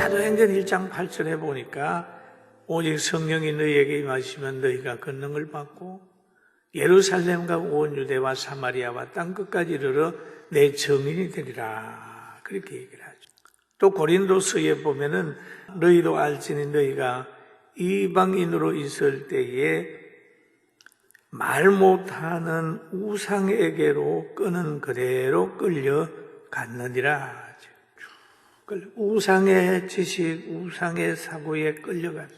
사도행전 1장 8절에 보니까 오직 성령이 너희에게 임하시면 너희가 권능을 받고 예루살렘과 온 유대와 사마리아와 땅끝까지 이르러 내 증인이 되리라. 그렇게 얘기를 하죠. 또 고린도서에 보면은 너희도 알지니 너희가 이방인으로 있을 때에 말 못하는 우상에게로 끄는 그대로 끌려갔느니라. 우상의 지식, 우상의 사고에 끌려갔어.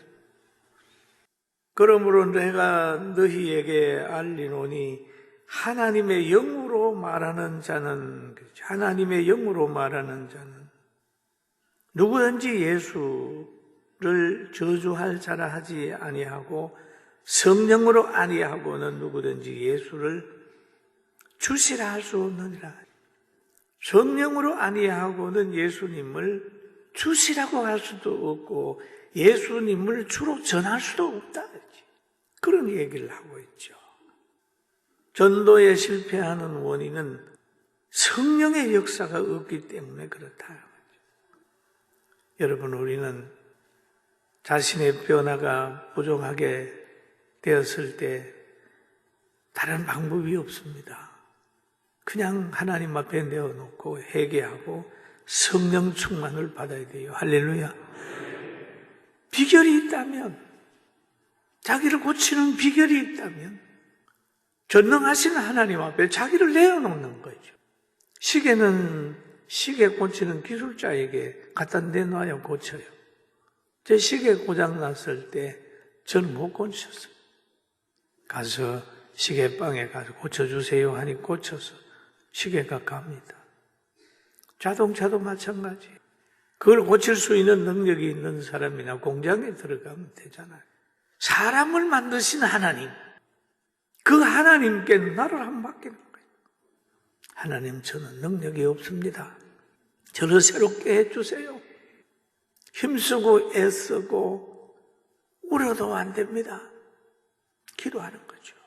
그러므로 내가 너희에게 알리노니 하나님의 영으로 말하는 자는 누구든지 예수를 저주할 자라 하지 아니하고 성령으로 아니하고는 누구든지 예수를 주시라 할 수 없느니라. 성령으로 아니하고는 예수님을 주시라고 할 수도 없고 예수님을 주로 전할 수도 없다. 그런 얘기를 하고 있죠. 전도에 실패하는 원인은 성령의 역사가 없기 때문에 그렇다. 여러분, 우리는 자신의 변화가 부족하게 되었을 때 다른 방법이 없습니다. 그냥 하나님 앞에 내어놓고 회개하고 성령 충만을 받아야 돼요. 할렐루야. 비결이 있다면, 자기를 고치는 비결이 있다면 전능하신 하나님 앞에 자기를 내어놓는 거죠. 시계는 시계 고치는 기술자에게 갖다 내놔야 고쳐요. 제 시계 고장 났을 때 저는 못 고쳤어요. 가서 시계방에 가서 고쳐주세요 하니 고쳐서 시계가 갑니다. 자동차도 마찬가지예요. 그걸 고칠 수 있는 능력이 있는 사람이나 공장에 들어가면 되잖아요. 사람을 만드신 하나님, 그 하나님께 나를 한 맡기는 거예요. 하나님, 저는 능력이 없습니다. 저를 새롭게 해주세요. 힘쓰고 애쓰고 울어도 안 됩니다. 기도하는 거죠.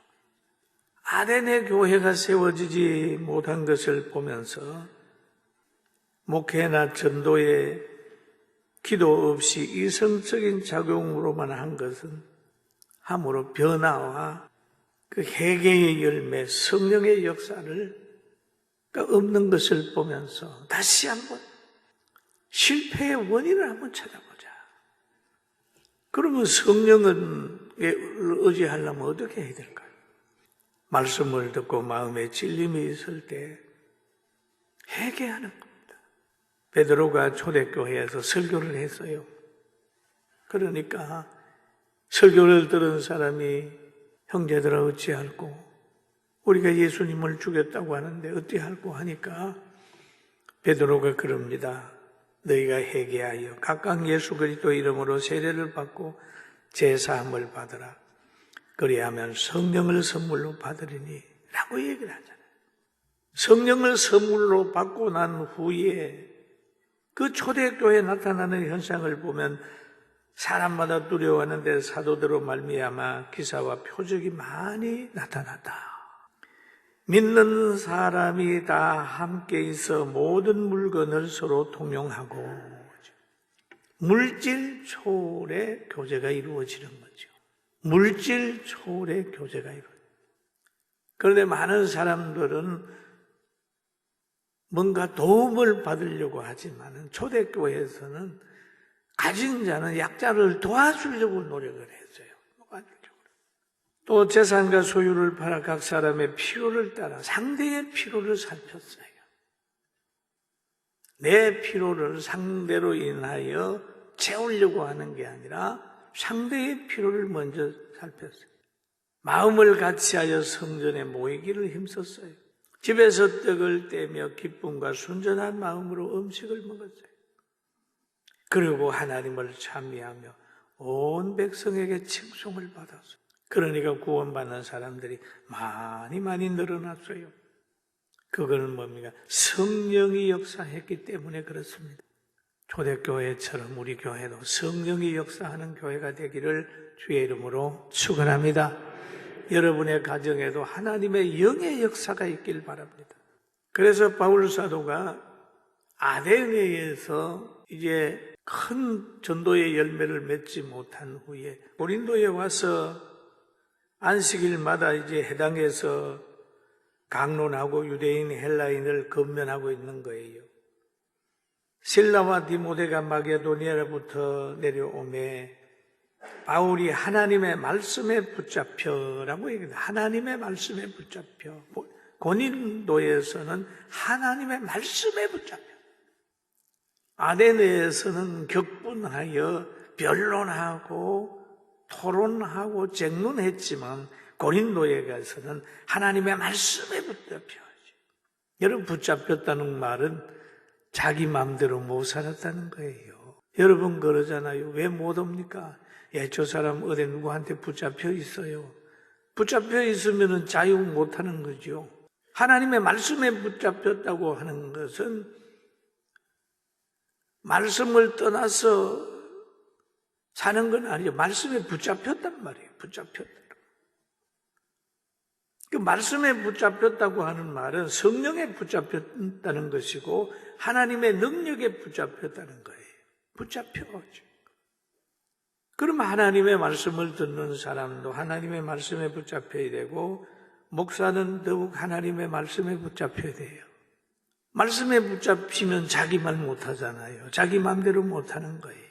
아덴의 교회가 세워지지 못한 것을 보면서 목회나 전도에 기도 없이 이성적인 작용으로만 한 것은 함으로 변화와 그 회개의 열매, 성령의 역사를 없는 것을 보면서 다시 한번 실패의 원인을 한번 찾아보자. 그러면 성령을 의지하려면 어떻게 해야 될까요? 말씀을 듣고 마음에 찔림이 있을 때 회개하는 겁니다. 베드로가 초대교회에서 설교를 했어요. 그러니까 설교를 들은 사람이 형제들아 어찌할꼬? 우리가 예수님을 죽였다고 하는데 어찌할꼬 하니까 베드로가 그럽니다. 너희가 회개하여 각각 예수 그리스도 이름으로 세례를 받고 제사함을 받으라. 그리하면 성령을 선물로 받으리니 라고 얘기를 하잖아요. 성령을 선물로 받고 난 후에 그 초대교회에 나타나는 현상을 보면 사람마다 두려워하는데 사도들로 말미암아 기사와 표적이 많이 나타났다. 믿는 사람이 다 함께 있어 모든 물건을 서로 통용하고 물질 초월의 교제가 이루어지는 거죠. 물질 초월의 교제가 이루어져요. 그런데 많은 사람들은 뭔가 도움을 받으려고 하지만 초대교회에서는 가진 자는 약자를 도와주려고 노력을 했어요. 또 재산과 소유를 팔아 각 사람의 필요를 따라 상대의 필요를 살폈어요. 내 필요를 상대로 인하여 채우려고 하는 게 아니라 상대의 필요를 먼저 살폈어요. 마음을 같이하여 성전에 모이기를 힘썼어요. 집에서 떡을 떼며 기쁨과 순전한 마음으로 음식을 먹었어요. 그리고 하나님을 찬미하며 온 백성에게 칭송을 받았어요. 그러니까 구원받는 사람들이 많이 늘어났어요. 그거는 뭡니까? 성령이 역사했기 때문에 그렇습니다. 초대교회처럼 우리 교회도 성령이 역사하는 교회가 되기를 주의 이름으로 축원합니다. 여러분의 가정에도 하나님의 영의 역사가 있길 바랍니다. 그래서 바울 사도가 아데네에서 이제 큰 전도의 열매를 맺지 못한 후에 고린도에 와서 안식일마다 이제 해당해서 강론하고 유대인, 헬라인을 건면하고 있는 거예요. 실라와 디모데가 마게도니아로부터 내려오매 바울이 하나님의 말씀에 붙잡혀라고 얘기합니다. 하나님의 말씀에 붙잡혀. 고린도에서는 하나님의 말씀에 붙잡혀. 아데네에서는 격분하여 변론하고 토론하고 쟁론했지만 고린도에 가서는 하나님의 말씀에 붙잡혀야지. 여러분, 붙잡혔다는 말은 자기 마음대로 못 살았다는 거예요. 여러분 그러잖아요. 왜 못 옵니까? 저 사람 어디 누구한테 붙잡혀 있어요. 붙잡혀 있으면 자유 못하는 거죠. 하나님의 말씀에 붙잡혔다고 하는 것은 말씀을 떠나서 사는 건 아니죠. 말씀에 붙잡혔단 말이에요. 붙잡혔다. 그 말씀에 붙잡혔다고 하는 말은 성령에 붙잡혔다는 것이고 하나님의 능력에 붙잡혔다는 거예요. 붙잡혀가지고. 그럼 하나님의 말씀을 듣는 사람도 하나님의 말씀에 붙잡혀야 되고 목사는 더욱 하나님의 말씀에 붙잡혀야 돼요. 말씀에 붙잡히면 자기 말 못하잖아요. 자기 마음대로 못하는 거예요.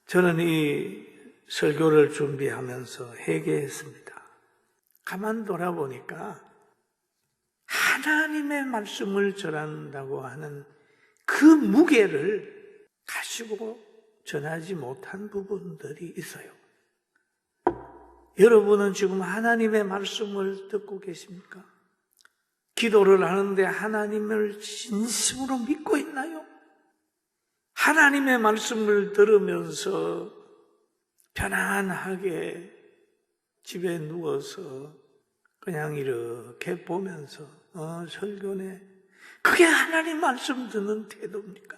저는 이 설교를 준비하면서 회개했습니다. 가만 돌아보니까 하나님의 말씀을 전한다고 하는 그 무게를 가지고 전하지 못한 부분들이 있어요. 여러분은 지금 하나님의 말씀을 듣고 계십니까? 기도를 하는데 하나님을 진심으로 믿고 있나요? 하나님의 말씀을 들으면서 편안하게 집에 누워서 그냥 이렇게 보면서 설교네. 그게 하나님 말씀 듣는 태도입니까?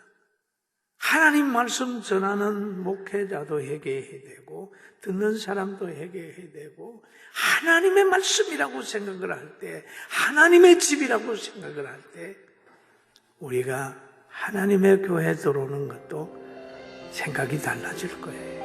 하나님 말씀 전하는 목회자도 회개해야 되고 듣는 사람도 회개해야 되고 하나님의 말씀이라고 생각을 할 때 하나님의 집이라고 생각을 할 때 우리가 하나님의 교회에 들어오는 것도 생각이 달라질 거예요.